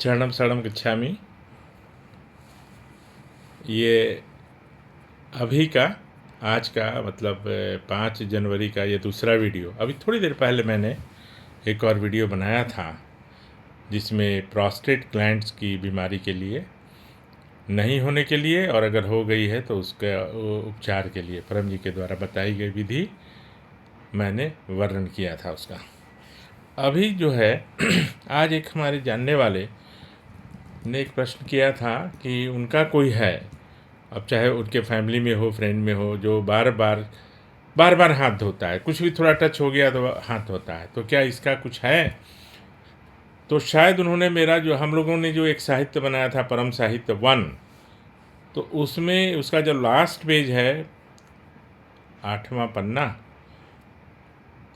शरणम शरणम गच्छामि। ये अभी का आज का मतलब 5 जनवरी का ये दूसरा वीडियो। अभी थोड़ी देर पहले मैंने एक और वीडियो बनाया था जिसमें प्रोस्टेट ग्लैंड्स की बीमारी के लिए, नहीं होने के लिए और अगर हो गई है तो उसके उपचार के लिए परम जी के द्वारा बताई गई विधि मैंने वर्णन किया था उसका। अभी जो है आज एक हमारे जानने वाले ने एक प्रश्न किया था कि उनका कोई है, अब चाहे उनके फैमिली में हो, फ्रेंड में हो, जो बार बार हाथ धोता है, कुछ भी थोड़ा टच हो गया तो हाथ धोता है, तो क्या इसका कुछ है? तो शायद उन्होंने मेरा जो हम लोगों ने जो एक साहित्य बनाया था परम साहित्य 1, तो उसमें उसका जो लास्ट पेज है 8वां पन्ना,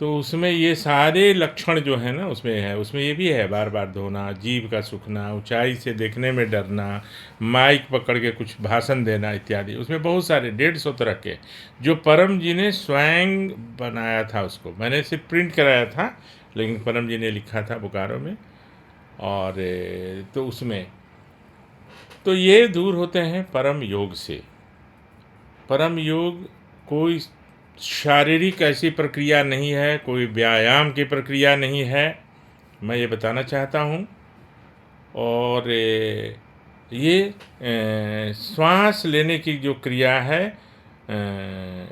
तो उसमें ये सारे लक्षण जो है ना उसमें है। उसमें ये भी है बार बार धोना, जीभ का सूखना, ऊंचाई से देखने में डरना, माइक पकड़ के कुछ भाषण देना इत्यादि। उसमें बहुत सारे 150 तरह के जो परम जी ने स्वयं बनाया था। उसको मैंने सिर्फ प्रिंट कराया था, लेकिन परम जी ने लिखा था बोकारो में। और तो उसमें तो ये दूर होते हैं परम योग से। परम योग कोई शारीरिक ऐसी प्रक्रिया नहीं है, कोई व्यायाम की प्रक्रिया नहीं है, मैं ये बताना चाहता हूँ। और ये श्वास लेने की जो क्रिया है,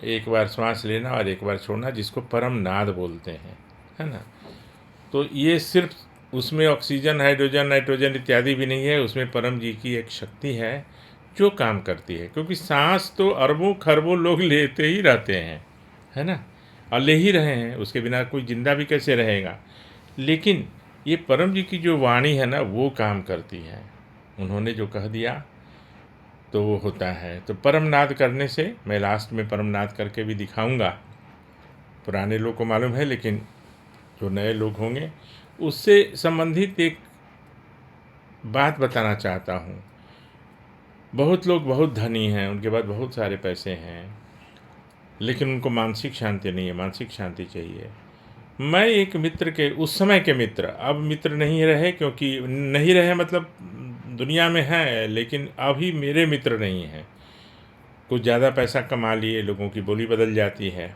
एक बार श्वास लेना और एक बार छोड़ना, जिसको परम नाद बोलते हैं, है ना। तो ये सिर्फ उसमें ऑक्सीजन, हाइड्रोजन, नाइट्रोजन इत्यादि भी नहीं है। उसमें परम जी की एक शक्ति है जो काम करती है, क्योंकि सांस तो अरबों खरबों लोग लेते ही रहते हैं, है ना, और ले ही रहे हैं, उसके बिना कोई जिंदा भी कैसे रहेगा। लेकिन ये परम जी की जो वाणी है ना, वो काम करती है। उन्होंने जो कह दिया तो वो होता है। तो परम नाद करने से, मैं लास्ट में परम नाद करके भी दिखाऊंगा, पुराने लोग को मालूम है, लेकिन जो नए लोग होंगे उससे संबंधित एक बात बताना चाहता हूँ। बहुत लोग बहुत धनी हैं, उनके पास बहुत सारे पैसे हैं, लेकिन उनको मानसिक शांति नहीं है। मानसिक शांति चाहिए। मैं एक मित्र के, उस समय के मित्र, अब मित्र नहीं रहे, क्योंकि नहीं रहे मतलब दुनिया में हैं, लेकिन अभी मेरे मित्र नहीं हैं। कुछ ज़्यादा पैसा कमा लिए, लोगों की बोली बदल जाती है।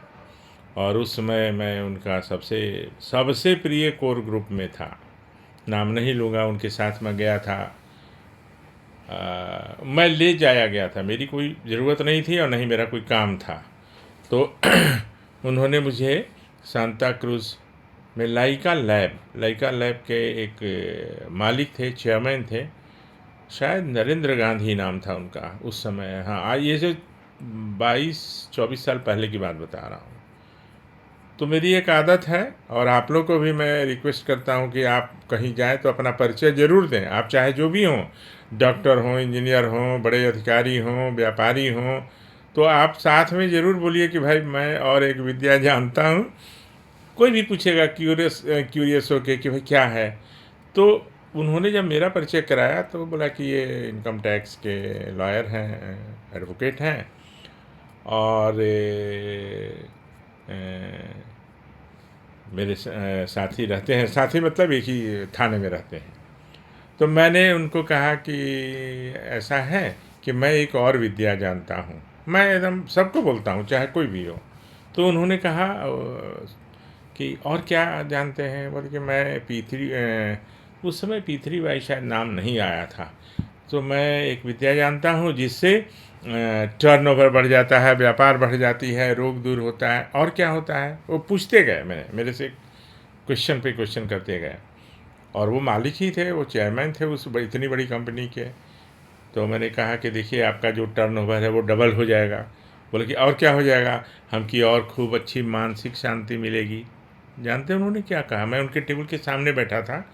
और उस समय मैं उनका सबसे सबसे प्रिय कोर ग्रुप में था। नाम नहीं लूँगा, उनके साथ में गया था। मैं ले जाया गया था, मेरी कोई ज़रूरत नहीं थी और नहीं मेरा कोई काम था। तो उन्होंने मुझे सांता क्रूज़ में लाइका लैब के एक मालिक थे, चेयरमैन थे, शायद नरेंद्र गांधी नाम था उनका उस समय। हाँ, ये जो 22-24 साल पहले की बात बता रहा हूँ। तो मेरी एक आदत है, और आप लोग को भी मैं रिक्वेस्ट करता हूँ कि आप कहीं जाएं तो अपना परिचय ज़रूर दें। आप चाहे जो भी हों, डॉक्टर हों, इंजीनियर हों, बड़े अधिकारी हों, व्यापारी हों, तो आप साथ में ज़रूर बोलिए कि भाई मैं और एक विद्या जानता हूँ। कोई भी पूछेगा क्यूरियस होके कि भाई क्या है। तो उन्होंने जब मेरा परिचय कराया तो बोला कि ये इनकम टैक्स के लॉयर हैं, एडवोकेट हैं, और मेरे साथी रहते हैं, साथी मतलब एक ही थाने में रहते हैं। तो मैंने उनको कहा कि ऐसा है कि मैं एक और विद्या जानता हूँ। मैं एकदम सबको बोलता हूँ, चाहे कोई भी हो। तो उन्होंने कहा कि और क्या जानते हैं? बोले कि मैं P3, उस समय P3Y शायद नाम नहीं आया था, तो मैं एक विद्या जानता हूँ जिससे टर्नओवर बढ़ जाता है, व्यापार बढ़ जाती है, रोग दूर होता है। और क्या होता है? वो पूछते गए, मेरे से क्वेश्चन पे क्वेश्चन करते गए। और वो मालिक ही थे, वो चेयरमैन थे उस इतनी बड़ी कंपनी के। तो मैंने कहा कि देखिए, आपका जो टर्नओवर है वो डबल हो जाएगा। बोले कि और क्या हो जाएगा? हम कि और खूब अच्छी मानसिक शांति मिलेगी। जानते हैं उन्होंने क्या कहा? मैं उनके टेबल के सामने बैठा था,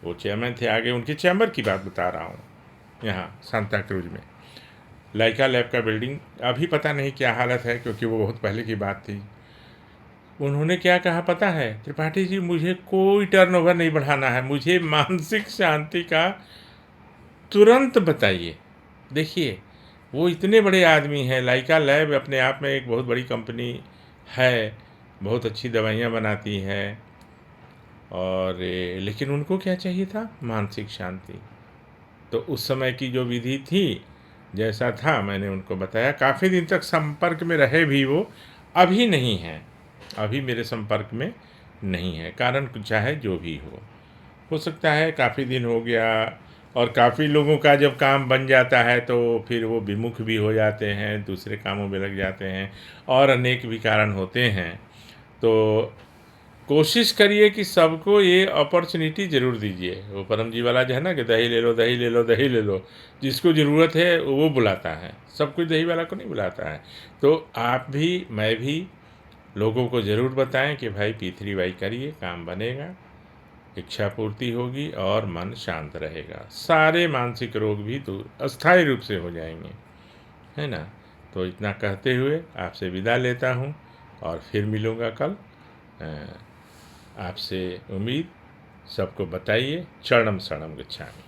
वो चेयरमैन थे, आगे उनके चैम्बर की बात बता रहा हूँ, यहाँ सांता क्रूज में लाइका लैब का बिल्डिंग। अभी पता नहीं क्या हालत है, क्योंकि वो बहुत पहले की बात थी। उन्होंने क्या कहा पता है? त्रिपाठी जी, मुझे कोई टर्नओवर नहीं बढ़ाना है, मुझे मानसिक शांति का तुरंत बताइए। देखिए, वो इतने बड़े आदमी हैं, लाइका लैब अपने आप में एक बहुत बड़ी कंपनी है, बहुत अच्छी दवाइयाँ बनाती है, और लेकिन उनको क्या चाहिए था? मानसिक शांति। तो उस समय की जो विधि थी, जैसा था मैंने उनको बताया। काफ़ी दिन तक संपर्क में रहे भी वो, अभी नहीं हैं, अभी मेरे संपर्क में नहीं है। कारण चाहे जो भी हो सकता है काफ़ी दिन हो गया। और काफ़ी लोगों का जब काम बन जाता है तो फिर वो विमुख भी हो जाते हैं, दूसरे कामों में लग जाते हैं, और अनेक भी कारण होते हैं। तो कोशिश करिए कि सबको ये अपॉर्चुनिटी ज़रूर दीजिए। वो परम जी वाला जो है ना कि दही ले लो, दही ले लो, दही ले लो, जिसको ज़रूरत है वो बुलाता है, सब कोई दही वाला को नहीं बुलाता है। तो आप भी, मैं भी लोगों को ज़रूर बताएं कि भाई P3Y करिए, काम बनेगा, इच्छा पूर्ति होगी और मन शांत रहेगा, सारे मानसिक रोग भी दूर अस्थायी रूप से हो जाएंगे, है ना। तो इतना कहते हुए आपसे विदा लेता हूँ और फिर मिलूँगा कल। आपसे उम्मीद, सबको बताइए चरणम शरणम गच्छामि।